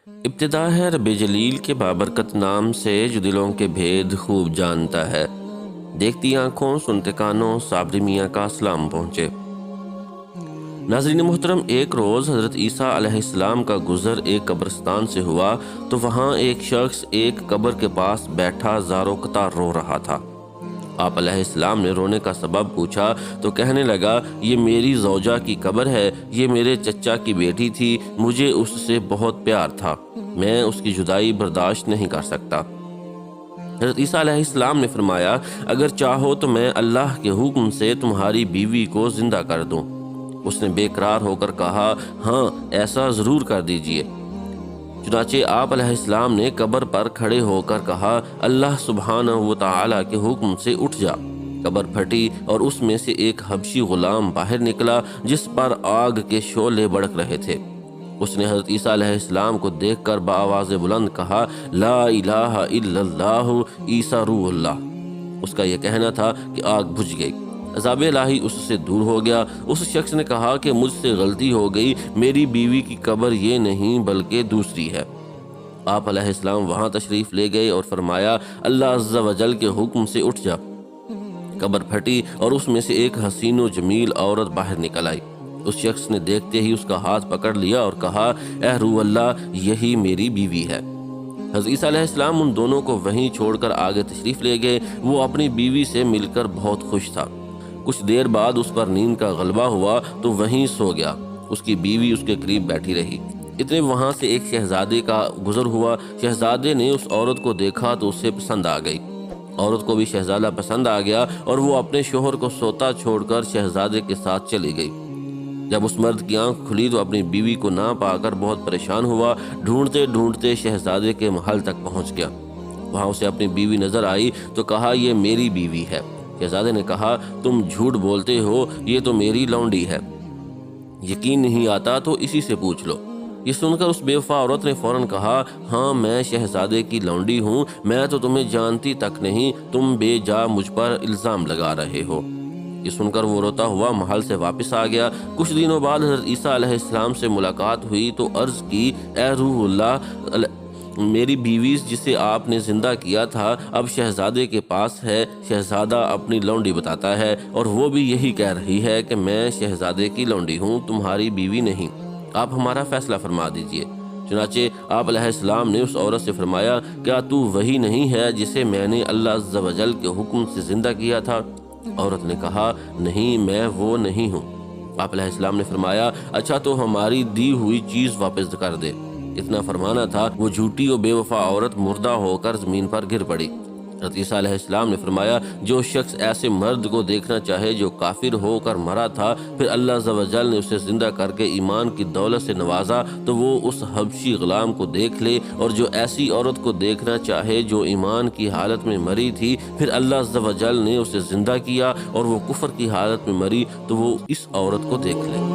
ابتدا ہے رب جلیل کے بابرکت نام سے جو دلوں کے بھید خوب جانتا ہے۔ دیکھتی آنکھوں سنتے کانوں صابری میاں کا سلام پہنچے۔ ناظرین محترم، ایک روز حضرت عیسیٰ علیہ السلام کا گزر ایک قبرستان سے ہوا تو وہاں ایک شخص ایک قبر کے پاس بیٹھا زارو قطار رو رہا تھا۔ آپ علیہ السلام نے رونے کا سبب پوچھا تو کہنے لگا، یہ میری زوجہ کی قبر ہے، یہ میرے چچا کی بیٹی تھی، مجھے اس سے بہت پیار تھا، میں اس کی جدائی برداشت نہیں کر سکتا۔ حضرت عیسیٰ علیہ السلام نے فرمایا، اگر چاہو تو میں اللہ کے حکم سے تمہاری بیوی کو زندہ کر دوں۔ اس نے بے قرار ہو کر کہا، ہاں ایسا ضرور کر دیجئے۔ چنانچہ آپ علیہ السلام نے قبر پر کھڑے ہو کر کہا، اللہ سبحانہ و تعالیٰ کے حکم سے اٹھ جا۔ قبر پھٹی اور اس میں سے ایک حبشی غلام باہر نکلا جس پر آگ کے شعلے بھڑک رہے تھے۔ اس نے حضرت عیسیٰ علیہ السلام کو دیکھ کر بآواز بلند کہا، لا الہ الا اللہ عیسیٰ روح اللہ۔ اس کا یہ کہنا تھا کہ آگ بجھ گئی، عذاب الہی اس سے دور ہو گیا۔ اس شخص نے کہا کہ مجھ سے غلطی ہو گئی، میری بیوی کی قبر یہ نہیں بلکہ دوسری ہے۔ آپ علیہ السلام وہاں تشریف لے گئے اور فرمایا، اللہ عز و جل کے حکم سے اٹھ جا۔ قبر پھٹی اور اس میں سے ایک حسین و جمیل عورت باہر نکل آئی۔ اس شخص نے دیکھتے ہی اس کا ہاتھ پکڑ لیا اور کہا، اے روح اللہ، یہی میری بیوی ہے۔ حضرت عیسیٰ علیہ السلام ان دونوں کو وہیں چھوڑ کر آگے تشریف لے گئے۔ وہ اپنی بیوی سے مل کر بہت خوش تھا۔ کچھ دیر بعد اس پر نیند کا غلبہ ہوا تو وہیں سو گیا۔ اس کی بیوی اس کے قریب بیٹھی رہی۔ اتنے وہاں سے ایک شہزادے کا گزر ہوا۔ شہزادے نے اس عورت کو دیکھا تو اسے پسند آ گئی۔ عورت کو بھی شہزادہ پسند آ گیا اور وہ اپنے شوہر کو سوتا چھوڑ کر شہزادے کے ساتھ چلی گئی۔ جب اس مرد کی آنکھ کھلی تو اپنی بیوی کو نہ پا کر بہت پریشان ہوا۔ ڈھونڈتے ڈھونڈتے شہزادے کے محل تک پہنچ گیا۔ وہاں اسے اپنی بیوی نظر آئی تو کہا، یہ میری بیوی ہے۔ شہزادے نے کہا، تم جھوٹ بولتے ہو، یہ تو میری لونڈی ہے، یقین نہیں آتا تو اسی سے پوچھ لو۔ یہ سن کر اس بے وفا عورت نے فوراً کہا، ہاں میں شہزادے کی لونڈی ہوں، میں تو تمہیں جانتی تک نہیں، تم بے جا مجھ پر الزام لگا رہے ہو۔ یہ سن کر وہ روتا ہوا محل سے واپس آ گیا۔ کچھ دنوں بعد حضرت عیسیٰ علیہ السلام سے ملاقات ہوئی تو عرض کی، اے روح اللہ، میری بیوی جسے آپ نے زندہ کیا تھا اب شہزادے کے پاس ہے۔ شہزادہ اپنی لونڈی بتاتا ہے اور وہ بھی یہی کہہ رہی ہے کہ میں شہزادے کی لونڈی ہوں، تمہاری بیوی نہیں، آپ ہمارا فیصلہ فرما دیجئے۔ چنانچہ آپ علیہ السلام نے اس عورت سے فرمایا، کیا تو وہی نہیں ہے جسے میں نے اللہ عز و جل کے حکم سے زندہ کیا تھا؟ عورت نے کہا، نہیں میں وہ نہیں ہوں۔ آپ علیہ السلام نے فرمایا، اچھا تو ہماری دی ہوئی چیز واپس کر دے۔ اتنا فرمانا تھا وہ جھوٹی و بے وفا عورت مردہ ہو کر زمین پر گر پڑی۔ حضرت عیسیٰ علیہ السلام نے فرمایا، جو شخص ایسے مرد کو دیکھنا چاہے جو کافر ہو کر مرا تھا، پھر اللہ عز و جل نے اسے زندہ کر کے ایمان کی دولت سے نوازا، تو وہ اس حبشی غلام کو دیکھ لے، اور جو ایسی عورت کو دیکھنا چاہے جو ایمان کی حالت میں مری تھی، پھر اللہ عز و جل نے اسے زندہ کیا اور وہ کفر کی حالت میں مری، تو وہ اس عورت کو دیکھ لے۔